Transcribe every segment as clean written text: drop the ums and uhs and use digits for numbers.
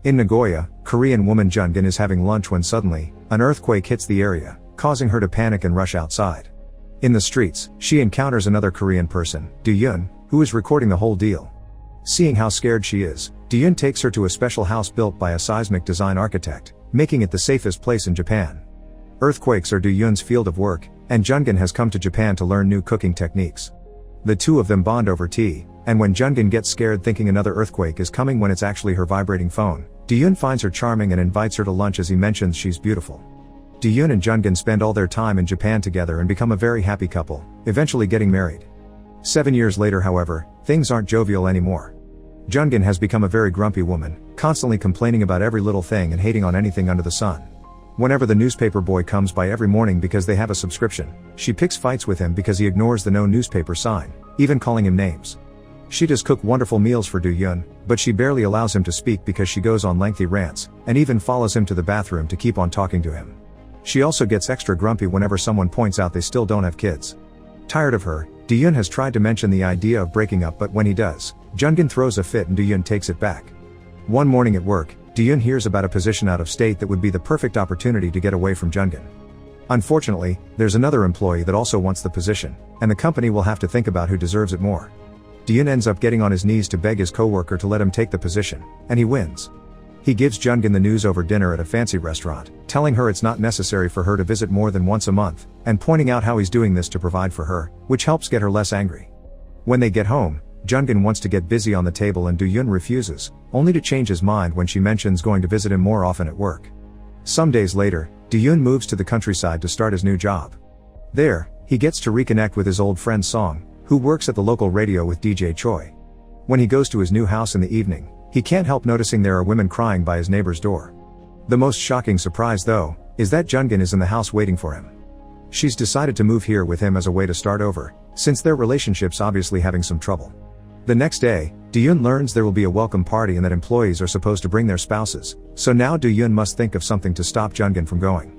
In Nagoya, Korean woman Jungin is having lunch when suddenly, an earthquake hits the area, causing her to panic and rush outside. In the streets, she encounters another Korean person, Do-yoon, who is recording the whole deal. Seeing how scared she is, Do-yoon takes her to a special house built by a seismic design architect, making it the safest place in Japan. Earthquakes are Do-yoon's field of work, and Jungin has come to Japan to learn new cooking techniques. The two of them bond over tea, and when Jungin gets scared thinking another earthquake is coming when it's actually her vibrating phone, Do-yoon finds her charming and invites her to lunch as he mentions she's beautiful. Do-yoon and Jungin spend all their time in Japan together and become a very happy couple, eventually getting married. 7 years later, however, things aren't jovial anymore. Jungin has become a very grumpy woman, constantly complaining about every little thing and hating on anything under the sun. Whenever the newspaper boy comes by every morning because they have a subscription, she picks fights with him because he ignores the no newspaper sign, even calling him names. She does cook wonderful meals for Do-yoon, but she barely allows him to speak because she goes on lengthy rants, and even follows him to the bathroom to keep on talking to him. She also gets extra grumpy whenever someone points out they still don't have kids. Tired of her, Do-yoon has tried to mention the idea of breaking up, but when he does, Jungin throws a fit and Do-yoon takes it back. One morning at work, Do-yoon hears about a position out of state that would be the perfect opportunity to get away from Jungin. Unfortunately, there's another employee that also wants the position, and the company will have to think about who deserves it more. Do-yoon ends up getting on his knees to beg his coworker to let him take the position, and he wins. He gives Jungin the news over dinner at a fancy restaurant, telling her it's not necessary for her to visit more than once a month, and pointing out how he's doing this to provide for her, which helps get her less angry. When they get home, Jungin wants to get busy on the table and Do-yoon refuses, only to change his mind when she mentions going to visit him more often at work. Some days later, Do-yoon moves to the countryside to start his new job. There, he gets to reconnect with his old friend Song, who works at the local radio with DJ Choi. When he goes to his new house in the evening, he can't help noticing there are women crying by his neighbor's door. The most shocking surprise, though, is that Jungin is in the house waiting for him. She's decided to move here with him as a way to start over, since their relationship's obviously having some trouble. The next day, Do-yoon learns there will be a welcome party and that employees are supposed to bring their spouses, so now Do-yoon must think of something to stop Jungin from going.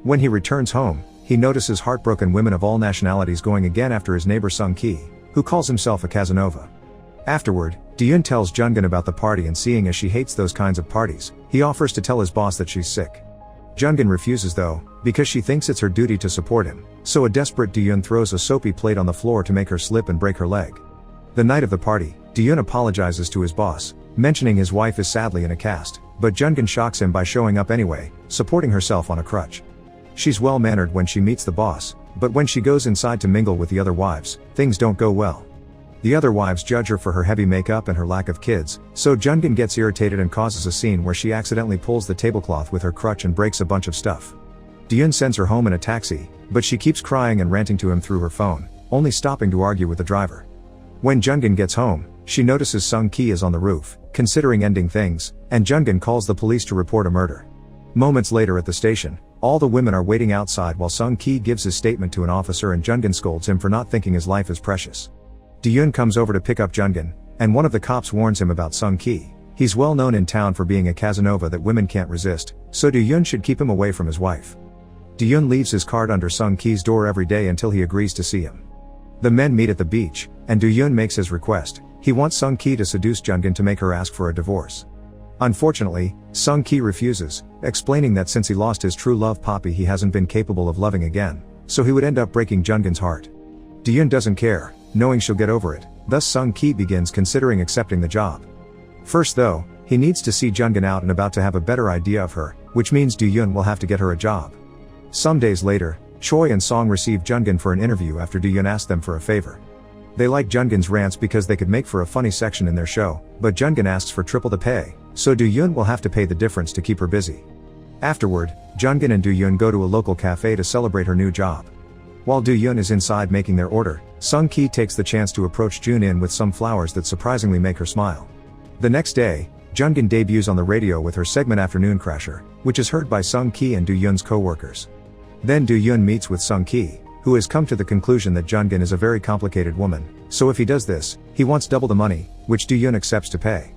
When he returns home, he notices heartbroken women of all nationalities going again after his neighbor Sung-ki, who calls himself a Casanova. Afterward, Do-yoon tells Jungin about the party, and seeing as she hates those kinds of parties, he offers to tell his boss that she's sick. Jungin refuses though, because she thinks it's her duty to support him, so a desperate Do-yoon throws a soapy plate on the floor to make her slip and break her leg. The night of the party, Do-yoon apologizes to his boss, mentioning his wife is sadly in a cast, but Jungin shocks him by showing up anyway, supporting herself on a crutch. She's well-mannered when she meets the boss, but when she goes inside to mingle with the other wives, things don't go well. The other wives judge her for her heavy makeup and her lack of kids, so Jungin gets irritated and causes a scene where she accidentally pulls the tablecloth with her crutch and breaks a bunch of stuff. Do-yoon sends her home in a taxi, but she keeps crying and ranting to him through her phone, only stopping to argue with the driver. When Jungin gets home, she notices Sung-ki is on the roof, considering ending things, and Jungin calls the police to report a murder. Moments later at the station, all the women are waiting outside while Sung-ki gives his statement to an officer and Jungin scolds him for not thinking his life is precious. Do-yoon comes over to pick up Jungin, and one of the cops warns him about Sung-ki. He's well known in town for being a Casanova that women can't resist, so Do-yoon should keep him away from his wife. Do-yoon leaves his card under Sung-ki's door every day until he agrees to see him. The men meet at the beach, and Do-yoon makes his request. He wants Sung-ki to seduce Jungin to make her ask for a divorce. Unfortunately, Sung-ki refuses, explaining that since he lost his true love Poppy he hasn't been capable of loving again, so he would end up breaking Jungin's heart. Do-yoon doesn't care, knowing she'll get over it, thus Sung-ki begins considering accepting the job. First though, he needs to see Jungin out and about to have a better idea of her, which means Do-yoon will have to get her a job. Some days later, Choi and Song receive Jungin for an interview after Do-yoon asked them for a favor. They like Jungin's rants because they could make for a funny section in their show, but Jungin asks for triple the pay, so Do-yoon will have to pay the difference to keep her busy. Afterward, Jungin and Do-yoon go to a local cafe to celebrate her new job. While Do-yoon is inside making their order, Sung-ki takes the chance to approach Jun-in with some flowers that surprisingly make her smile. The next day, Jungin debuts on the radio with her segment Afternoon Crasher, which is heard by Sung-ki and Do-yoon's co-workers. Then Do-yoon meets with Sung-ki, who has come to the conclusion that Jungin is a very complicated woman, so if he does this, he wants double the money, which Do-yoon accepts to pay.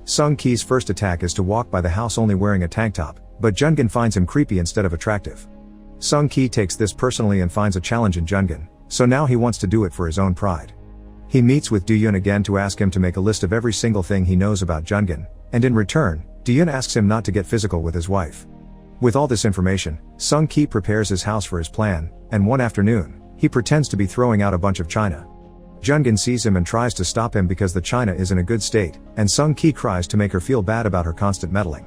Sung-ki's first attack is to walk by the house only wearing a tank top, but Jungin finds him creepy instead of attractive. Sung-ki takes this personally and finds a challenge in Jungin, so now he wants to do it for his own pride. He meets with Do-yoon again to ask him to make a list of every single thing he knows about Jungin, and in return, Diyun asks him not to get physical with his wife. With all this information, Sung-ki prepares his house for his plan, and one afternoon, he pretends to be throwing out a bunch of china. Jungin sees him and tries to stop him because the china is in a good state, and Sung-ki cries to make her feel bad about her constant meddling.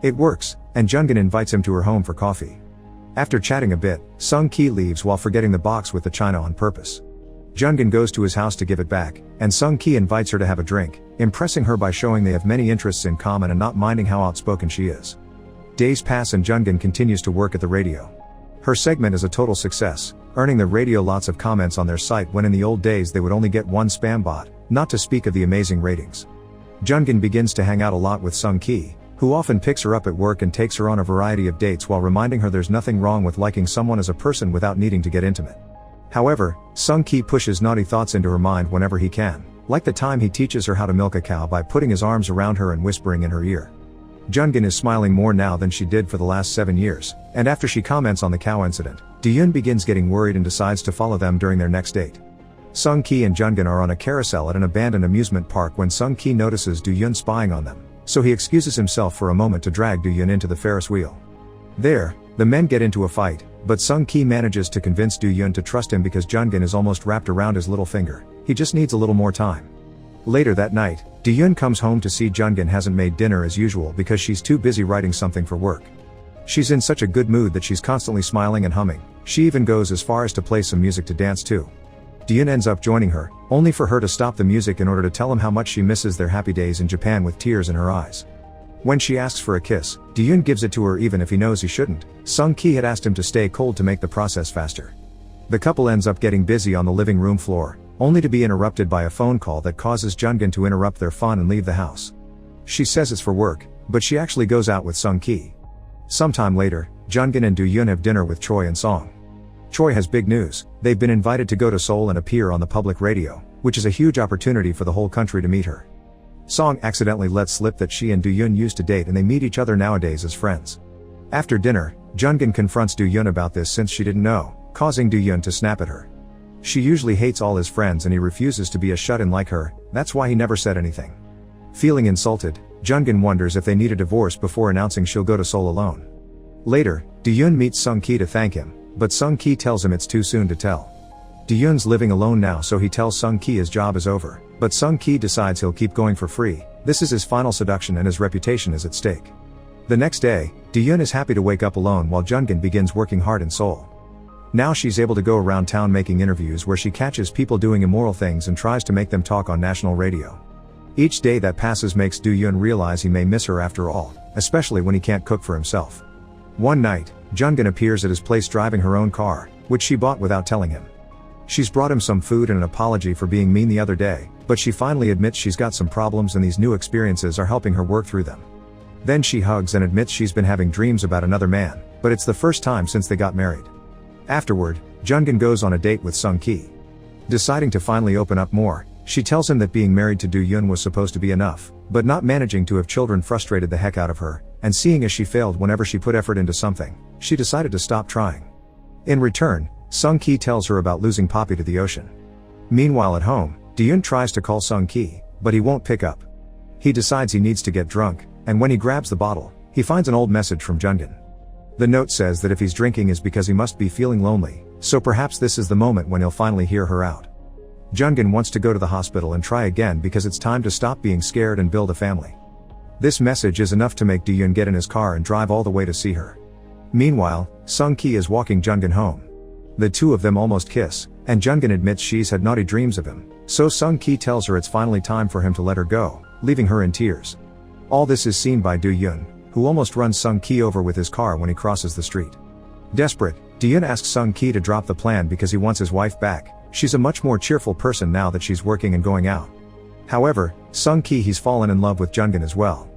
It works, and Jungin invites him to her home for coffee. After chatting a bit, Sung-ki leaves while forgetting the box with the china on purpose. Jungin goes to his house to give it back, and Sung-ki invites her to have a drink, impressing her by showing they have many interests in common and not minding how outspoken she is. Days pass and Jungin continues to work at the radio. Her segment is a total success, earning the radio lots of comments on their site when in the old days they would only get one spam bot, not to speak of the amazing ratings. Jungin begins to hang out a lot with Sung-ki, who often picks her up at work and takes her on a variety of dates while reminding her there's nothing wrong with liking someone as a person without needing to get intimate. However, Sung-ki pushes naughty thoughts into her mind whenever he can, like the time he teaches her how to milk a cow by putting his arms around her and whispering in her ear. Jungin is smiling more now than she did for the last 7 years, and after she comments on the cow incident, Diyun begins getting worried and decides to follow them during their next date. Sung-ki and Jungin are on a carousel at an abandoned amusement park when Sung-ki notices Diyun spying on them, so he excuses himself for a moment to drag Diyun into the Ferris wheel. There, the men get into a fight, but Sung-ki manages to convince Diyun to trust him because Jungin is almost wrapped around his little finger. He just needs a little more time. Later that night, Diyun comes home to see Jungin hasn't made dinner as usual because she's too busy writing something for work. She's in such a good mood that she's constantly smiling and humming. She even goes as far as to play some music to dance to. Diyun ends up joining her, only for her to stop the music in order to tell him how much she misses their happy days in Japan with tears in her eyes. When she asks for a kiss, Diyun gives it to her even if he knows he shouldn't. Sung-ki had asked him to stay cold to make the process faster. The couple ends up getting busy on the living room floor, only to be interrupted by a phone call that causes Jungin to interrupt their fun and leave the house. She says it's for work, but she actually goes out with Sung-ki. Sometime later, Jungin and Diyun have dinner with Choi and Song. Choi has big news. They've been invited to go to Seoul and appear on the public radio, which is a huge opportunity for the whole country to meet her. Song accidentally lets slip that she and Diyun used to date and they meet each other nowadays as friends. After dinner, Jungin confronts Diyun about this since she didn't know, causing Diyun to snap at her. She usually hates all his friends and he refuses to be a shut-in like her, that's why he never said anything. Feeling insulted, Jungin wonders if they need a divorce before announcing she'll go to Seoul alone. Later, Diyun meets Sung-ki to thank him, but Sung-ki tells him it's too soon to tell. Diyun's living alone now so he tells Sung-ki his job is over, but Sung-ki decides he'll keep going for free. This is his final seduction and his reputation is at stake. The next day, Diyun is happy to wake up alone while Jungin begins working hard in Seoul. Now she's able to go around town making interviews where she catches people doing immoral things and tries to make them talk on national radio. Each day that passes makes Diyun realize he may miss her after all, especially when he can't cook for himself. One night, Jungin appears at his place driving her own car, which she bought without telling him. She's brought him some food and an apology for being mean the other day, but she finally admits she's got some problems and these new experiences are helping her work through them. Then she hugs and admits she's been having dreams about another man, but it's the first time since they got married. Afterward, Jungin goes on a date with Sung-ki. Deciding to finally open up more, she tells him that being married to Diyun was supposed to be enough, but not managing to have children frustrated the heck out of her, and seeing as she failed whenever she put effort into something, she decided to stop trying. In return, Sung-ki tells her about losing Poppy to the ocean. Meanwhile at home, Diyun tries to call Sung-ki, but he won't pick up. He decides he needs to get drunk, and when he grabs the bottle, he finds an old message from Jungin. The note says that if he's drinking is because he must be feeling lonely, so perhaps this is the moment when he'll finally hear her out. Jungin wants to go to the hospital and try again because it's time to stop being scared and build a family. This message is enough to make Diyun get in his car and drive all the way to see her. Meanwhile, Sung-ki is walking Jungin home. The two of them almost kiss, and Jungin admits she's had naughty dreams of him, so Sung-ki tells her it's finally time for him to let her go, leaving her in tears. All this is seen by Diyun, who almost runs Sung-ki over with his car when he crosses the street. Desperate, Diyun asks Sung-ki to drop the plan because he wants his wife back. She's a much more cheerful person now that she's working and going out. However, Sung-ki he's fallen in love with Jungin as well.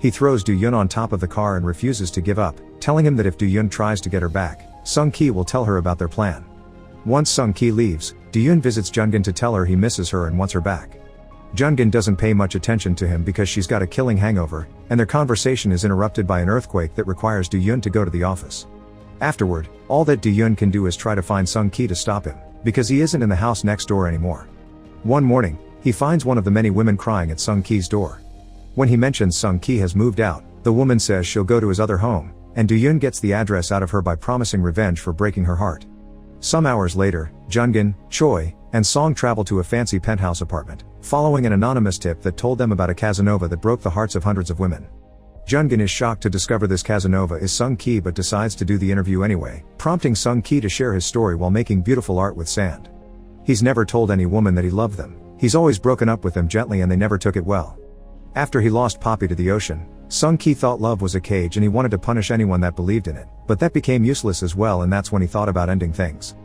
He throws Diyun on top of the car and refuses to give up, telling him that if Diyun tries to get her back, Sung-ki will tell her about their plan. Once Sung-ki leaves, Diyun visits Jungin to tell her he misses her and wants her back. Jungin doesn't pay much attention to him because she's got a killing hangover, and their conversation is interrupted by an earthquake that requires Diyun to go to the office. Afterward, all that Diyun can do is try to find Sung-ki to stop him, because he isn't in the house next door anymore. One morning, he finds one of the many women crying at Sung-ki's door. When he mentions Sung Ki has moved out, the woman says she'll go to his other home, and Do-yoon gets the address out of her by promising revenge for breaking her heart. Some hours later, Jungin, Choi, and Song travel to a fancy penthouse apartment, following an anonymous tip that told them about a Casanova that broke the hearts of hundreds of women. Jungin is shocked to discover this Casanova is Sung Ki but decides to do the interview anyway, prompting Sung Ki to share his story while making beautiful art with sand. He's never told any woman that he loved them, he's always broken up with them gently and they never took it well. After he lost Poppy to the ocean, Sung Ki thought love was a cage and he wanted to punish anyone that believed in it, but that became useless as well and that's when he thought about ending things.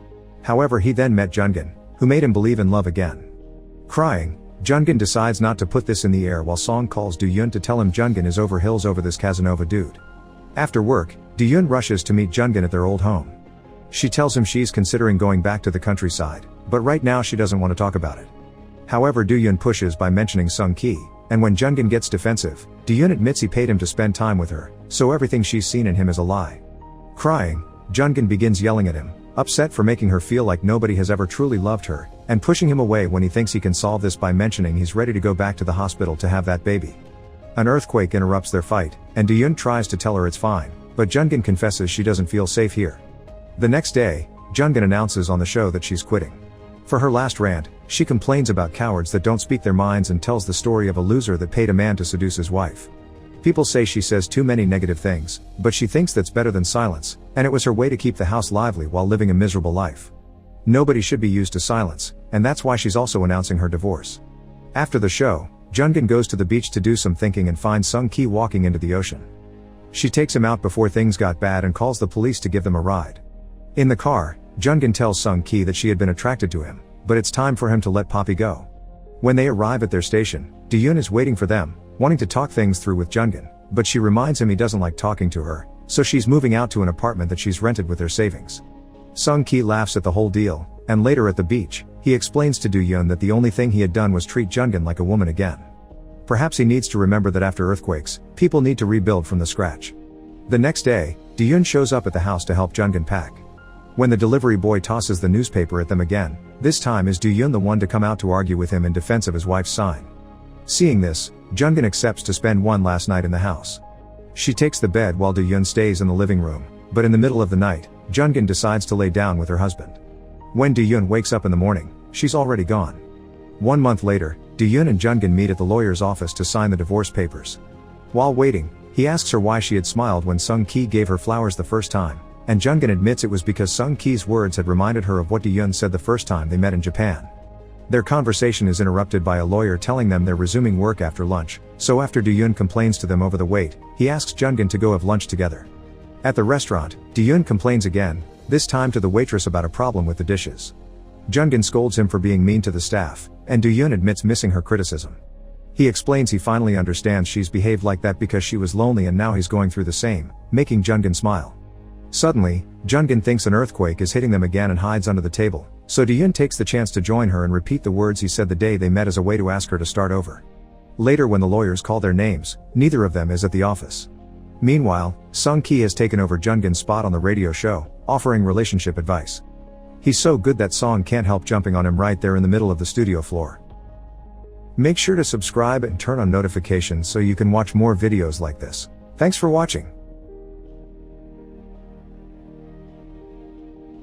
However, he then met Jungin, who made him believe in love again. Crying, Jungin decides not to put this in the air while Song calls Do-yoon to tell him Jungin is over hills over this Casanova dude. After work, Do-yoon rushes to meet Jungin at their old home. She tells him she's considering going back to the countryside, but right now she doesn't want to talk about it. However, Do-yoon pushes by mentioning Sung Ki, and when Jungin gets defensive, Do-yoon admits he paid him to spend time with her, so everything she's seen in him is a lie. Crying, Jungin begins yelling at him, upset for making her feel like nobody has ever truly loved her, and pushing him away when he thinks he can solve this by mentioning he's ready to go back to the hospital to have that baby. An earthquake interrupts their fight, and Do-yoon tries to tell her it's fine, but Jungin confesses she doesn't feel safe here. The next day, Jungin announces on the show that she's quitting. For her last rant, she complains about cowards that don't speak their minds and tells the story of a loser that paid a man to seduce his wife. People say she says too many negative things, but she thinks that's better than silence, and it was her way to keep the house lively while living a miserable life. Nobody should be used to silence, and that's why she's also announcing her divorce. After the show, Jungin goes to the beach to do some thinking and finds Sung Ki walking into the ocean. She takes him out before things got bad and calls the police to give them a ride. In the car, Jungin tells Sung Ki that she had been attracted to him, but it's time for him to let Poppy go. When they arrive at their station, Do-yoon is waiting for them, wanting to talk things through with Jungin, but she reminds him he doesn't like talking to her, so she's moving out to an apartment that she's rented with their savings. Sung Ki laughs at the whole deal, and later at the beach, he explains to Do-yoon that the only thing he had done was treat Jungin like a woman again. Perhaps he needs to remember that after earthquakes, people need to rebuild from the scratch. The next day, Do-yoon shows up at the house to help Jungin pack. When the delivery boy tosses the newspaper at them again, this time is Do-yoon the one to come out to argue with him in defense of his wife's sign. Seeing this, Jungin accepts to spend one last night in the house. She takes the bed while Do-yoon stays in the living room, but in the middle of the night, Jungin decides to lay down with her husband. When Do-yoon wakes up in the morning, she's already gone. 1 month later, Do-yoon and Jungin meet at the lawyer's office to sign the divorce papers. While waiting, he asks her why she had smiled when Sung Ki gave her flowers the first time, and Jungin admits it was because Sung Ki's words had reminded her of what Do-yoon said the first time they met in Japan. Their conversation is interrupted by a lawyer telling them they're resuming work after lunch, so after Do-yoon complains to them over the wait, he asks Jungin to go have lunch together. At the restaurant, Do-yoon complains again, this time to the waitress about a problem with the dishes. Jungin scolds him for being mean to the staff, and Do-yoon admits missing her criticism. He explains he finally understands she's behaved like that because she was lonely and now he's going through the same, making Jungin smile. Suddenly, Jungin thinks an earthquake is hitting them again and hides under the table, so Do-yoon takes the chance to join her and repeat the words he said the day they met as a way to ask her to start over. Later when the lawyers call their names, neither of them is at the office. Meanwhile, Sung Ki has taken over Jungin's spot on the radio show, offering relationship advice. He's so good that Song can't help jumping on him right there in the middle of the studio floor. Make sure to subscribe and turn on notifications so you can watch more videos like this. Thanks for watching.